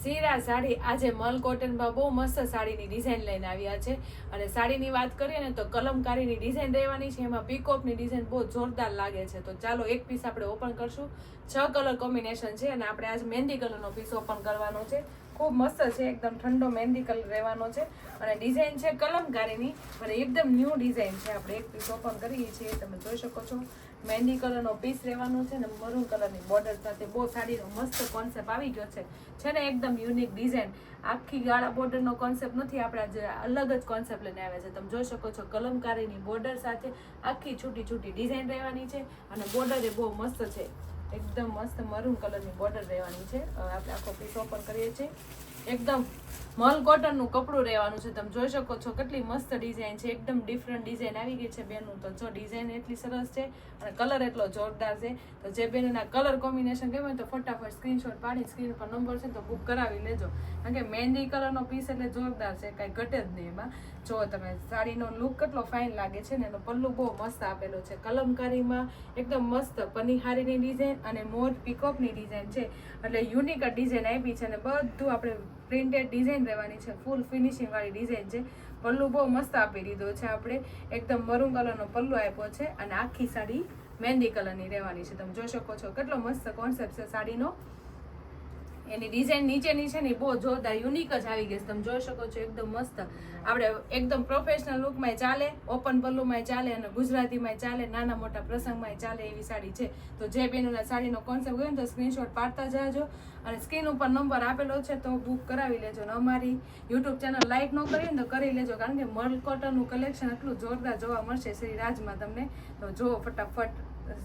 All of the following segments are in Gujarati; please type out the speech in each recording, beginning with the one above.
સીરા સાડી આજે મલ કોટનમાં બહુ મસ્ત સાડીની ડિઝાઇન લઈને આવ્યા છે અને સાડીની વાત કરીએ ને તો કલમકારીની ડિઝાઇન રહેવાની છે. એમાં પીકોકની ડિઝાઇન બહુ જોરદાર લાગે છે. તો ચાલો એક પીસ આપણે ઓપન કરશું. 6 કલર કોમ્બિનેશન છે અને આપણે આજ મહેંદી કલરનો પીસ ઓપન કરવાનો છે. ખૂબ મસ્ત છે, એકદમ ઠંડો મહેંદી કલર રહેવાનો છે અને ડિઝાઇન છે કલમકારીની અને એકદમ ન્યૂ ડિઝાઇન છે. આપણે એક પીસ ઓપન કરીએ છીએ, તમે જોઈ શકો છો. મહેંદી કલરનો પીસ રહેવાનો છે ને મરૂન કલરની બોર્ડર સાથે બહુ સાડીનો મસ્ત કોન્સેપ્ટ આવી ગયો છે ને એકદમ યુનિક ડિઝાઇન. આખી ગાળા બોર્ડરનો કોન્સેપ્ટ નથી, આપણે આજે અલગ જ કોન્સેપ્ટ લઈને આવ્યા છે. તમે જોઈ શકો છો કલમકારીની બોર્ડર સાથે આખી છૂટી છૂટી ડિઝાઇન રહેવાની છે અને બોર્ડર એ બહુ મસ્ત છે, એકદમ મસ્ત મરૂન કલરની બોર્ડર રહેવાની છે. હવે આપણે આખો પીસ ઓપન કરીએ છીએ. એકદમ મલ કોટનનું કપડું રહેવાનું છે. તમે જોઈ શકો છો કેટલી મસ્ત ડિઝાઇન છે, એકદમ ડિફરન્ટ ડિઝાઇન આવી ગઈ છે બેનનું. તો જો ડિઝાઇન એટલી સરસ છે અને કલર એટલો જોરદાર છે. તો જે બેનના કલર કોમ્બિનેશન ગમે તો ફટાફટ સ્ક્રીનશોટ પાડી સ્ક્રીન પર નંબર છે તો બુક કરાવી લેજો, કારણ કે મહેંદી કલરનો પીસ એટલે જોરદાર છે, કાંઈ ઘટે જ નહીં એમાં. જો તમે સાડીનો લુક કેટલો ફાઇન લાગે છે ને એનો પલ્લુ બહુ મસ્ત આપેલો છે. કલમકારીમાં એકદમ મસ્ત પનીહારીની ડિઝાઇન અને મોર પીકોકની ડિઝાઇન છે, એટલે યુનિક ડિઝાઇન આપી છે અને બધું આપણે પ્રિન્ટેડ ડિઝાઇન રહેવાની છે. ફૂલ ફિનિશિંગ વાળી ડિઝાઇન છે. પલ્લુ બહુ મસ્ત આપી દીધો છે આપણે, એકદમ મરૂન કલરનો પલ્લુ આપ્યો છે અને આખી સાડી મહેંદી કલરની રહેવાની છે. તમે જોઈ શકો છો કેટલો મસ્ત કોન્સેપ્ટ છે સાડીનો. એની ડિઝાઇન નીચેની છે ને બહુ જોરદાર યુનિક જ આવી ગઈ છે. તમે જોઈ શકો છો એકદમ મસ્ત. આપણે એકદમ પ્રોફેશનલ લુકમાં ચાલે, ઓપન પલ્લુમાં ચાલે અને ગુજરાતીમાં ચાલે, નાના મોટા પ્રસંગમાં ચાલે એવી સાડી છે. તો જે બેનોના સાડીનો કોન્સેપ્ટ ગયો ને તો સ્ક્રીનશોટ પાડતા જાજો અને સ્ક્રીન ઉપર નંબર આપેલો છે તો બુક કરાવી લેજો. અને અમારી યુટ્યુબ ચેનલ લાઈક ન કરી ને તો કરી લેજો, કારણ કે મલ કોટનનું કલેક્શન એટલું જોરદાર જોવા મળશે શ્રી રાજમાં તમને. તો જો ફટાફટ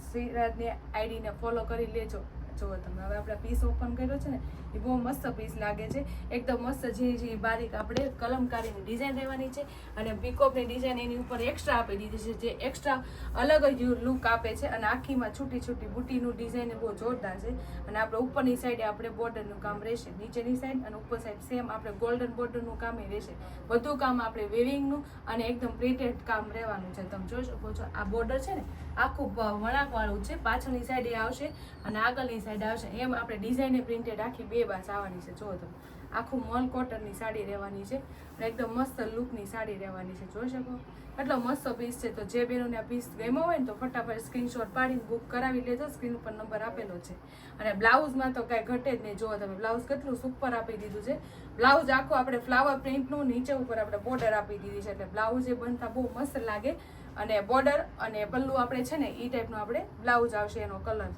શ્રી રાજની આઈડીને ફોલો કરી લેજો. જો તમે હવે આપણે પીસ ઓપન કર્યો છે ને એ બહુ મસ્ત પીસ લાગે છે, એકદમ મસ્ત ઝીણી ઝીણી બારીક આપણે કલમકારીની ડિઝાઇન રહેવાની છે અને પીકોકની ડિઝાઇન એની ઉપર એક્સ્ટ્રા આપી દીધી છે, જે એક્સ્ટ્રા અલગ જ લુક આપે છે. અને આખીમાં છૂટી છૂટી બુટીનું ડિઝાઇન એ બહુ જોરદાર છે. અને આપણે ઉપરની સાઈડે આપણે બોર્ડરનું કામ રહેશે, નીચેની સાઈડ અને ઉપર સાઈડ સેમ આપણે ગોલ્ડન બોર્ડરનું કામ એ રહેશે. બધું કામ આપણે વેવિંગનું અને એકદમ પ્રિન્ટેડ કામ રહેવાનું છે. તમે જોઈ શકો છો આ બોર્ડર છે ને આખું વળાંકવાળું છે, પાછળની સાઈડે આવશે અને આગળની સાઈડ આવશે. એમ આપણે ડિઝાઇન પ્રિન્ટેડ આખી બે બાજુ આવવાની છે. જો તમે આખું મલ કોટનની સાડી રહેવાની છે અને એકદમ મસ્ત લુકની સાડી રહેવાની છે. જોઈ શકો એટલો મસ્ત પીસ છે. તો જે બેનોને આ પીસ ગમ્યો હોય ને તો ફટાફટ સ્ક્રીનશોટ પાડીને બુક કરાવી લેજો. સ્ક્રીન ઉપર નંબર આપેલો છે. અને બ્લાઉઝમાં તો કાંઈ ઘટે જ નહીં. જો તમે બ્લાઉઝ કેટલું સુપર આપી દીધું છે. બ્લાઉઝ આખું આપણે ફ્લાવર પ્રિન્ટનું નીચે ઉપર આપણે બોર્ડર આપી દીધી છે, એટલે બ્લાઉઝ એ બનતા બહુ મસ્ત લાગે. અને બોર્ડર અને પલ્લુ આપણે છે ને એ ટાઈપનો આપણે બ્લાઉઝ આવશે એનો કલર.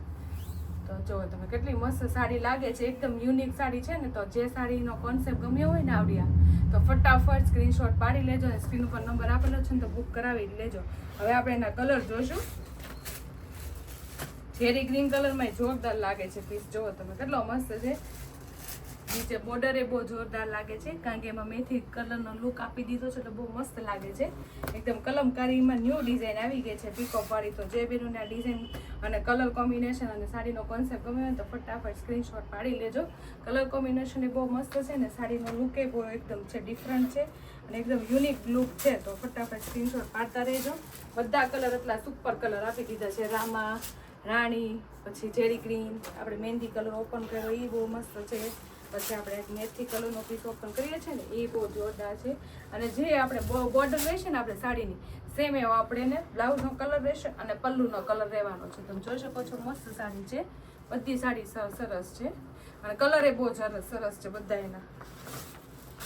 તો જો તમે કેટલી મસ્ત સાડી લાગે છે, એકદમ યુનિક સાડી છે ને. તો જે સાડીનો કોન્સેપ્ટ ગમ્યો હોય ને આવડ્યા તો ફટાફટ સ્ક્રીનશોટ પાડી લેજો અને સ્ક્રીન ઉપર નંબર આપેલો છે ને તો બુક કરાવી લેજો. હવે આપણે એના કલર જોઈશું. જેરી ગ્રીન કલરમાં જોરદાર લાગે છે પીસ. જુઓ તમે કેટલો મસ્ત છે. નીચે બોર્ડર એ બહુ જોરદાર લાગે છે, કારણ કે એમાં મેથી કલરનો લુક આપી દીધો છે એટલે બહુ મસ્ત લાગે છે. એકદમ કલમકારીમાં ન્યૂ ડિઝાઇન આવી ગઈ છે પીકોક વાળી. તો જે બેનોને આ ડિઝાઇન અને કલર કોમ્બિનેશન અને સાડીનો કોન્સેપ્ટ ગમે હોય તો ફટાફટ સ્ક્રીનશોટ પાડી લેજો. કલર કોમ્બિનેશન એ બહુ મસ્ત છે ને સાડીનો લુક એ બહુ એકદમ છે ડિફરન્ટ છે અને એકદમ યુનિક લુક છે. તો ફટાફટ સ્ક્રીનશોટ પાડતા રહેજો. બધા કલર એટલા સુપર કલર આપી દીધા છે. રામા, રાણી, પછી જેરી ગ્રીન, આપણે મહેંદી કલર ઓપન કર્યો એ બહુ મસ્ત છે. પછી આપણે એક મેથી કલરનો પીસ ઓપન કરીએ છીએ ને એ બહુ જોરદાર છે. અને જે આપણે બોર્ડર રહેશે ને આપણે સાડીની સેમ એવો આપણે એને બ્લાઉઝનો કલર રહેશે અને પલ્લુનો કલર રહેવાનો છે. તમે જોઈ શકો છો મસ્ત સાડી છે, બધી સાડી સરસ છે અને કલર એ બહુ સરસ છે બધા એના.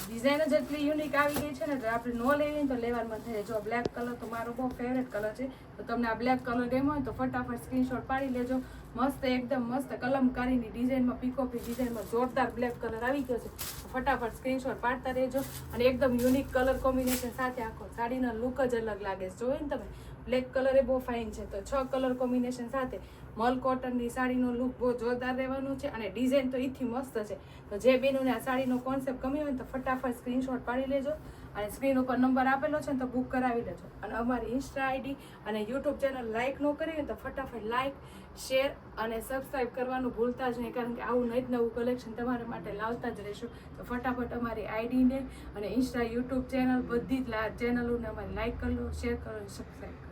ડિઝાઇન જ એટલી યુનિક આવી ગઈ છે ને આપણે ન લેવી તો લેવાનું થાય. જો બ્લેક કલર તો મારો બહુ ફેવરેટ કલર છે. તો તમને આ બ્લેક કલર ગમ્યો હોય તો ફટાફટ સ્ક્રીનશોટ પાડી લેજો. મસ્ત એકદમ મસ્ત કલમકારીની ડિઝાઇનમાં પીકોકની ડિઝાઇનમાં જોરદાર બ્લેક કલર આવી ગયો છે. ફટાફટ સ્ક્રીનશોટ પાડતા રહેજો. અને એકદમ યુનિક કલર કોમ્બિનેશન સાથે આખો સાડીનો લુક જ અલગ લાગે છે. જોયું ને તમે બ્લેક કલર એ બહુ ફાઇન છે. તો 6 કલર કોમ્બિનેશન સાથે મલ કોટનની સાડીનો લુક બહુ જોરદાર રહેવાનું છે અને ડિઝાઇન તો એથી મસ્ત છે. તો જે બેનોને આ સાડીનો કોન્સેપ્ટ ગમ્યો હોય તો ફટાફટ સ્ક્રીનશોટ પાડી લેજો અને સ્ક્રીન ઉપર નંબર આપેલો છે ને તો બુક કરાવી લેજો. અને અમારી ઇન્સ્ટા આઈડી અને યુટ્યુબ ચેનલ લાઇક ન કરી તો ફટાફટ લાઇક, શેર અને સબસ્ક્રાઈબ કરવાનું ભૂલતા જ નહીં, કારણ કે આવું નવું કલેક્શન તમારા માટે લાવતા જ રહીશું. તો ફટાફટ અમારી આઈડીને અને ઇન્સ્ટા યુટ્યુબ ચેનલ બધી જ ચેનલોને અમારી લાઇક કરી લો, શેર કરો, સબસ્ક્રાઈબ કરો.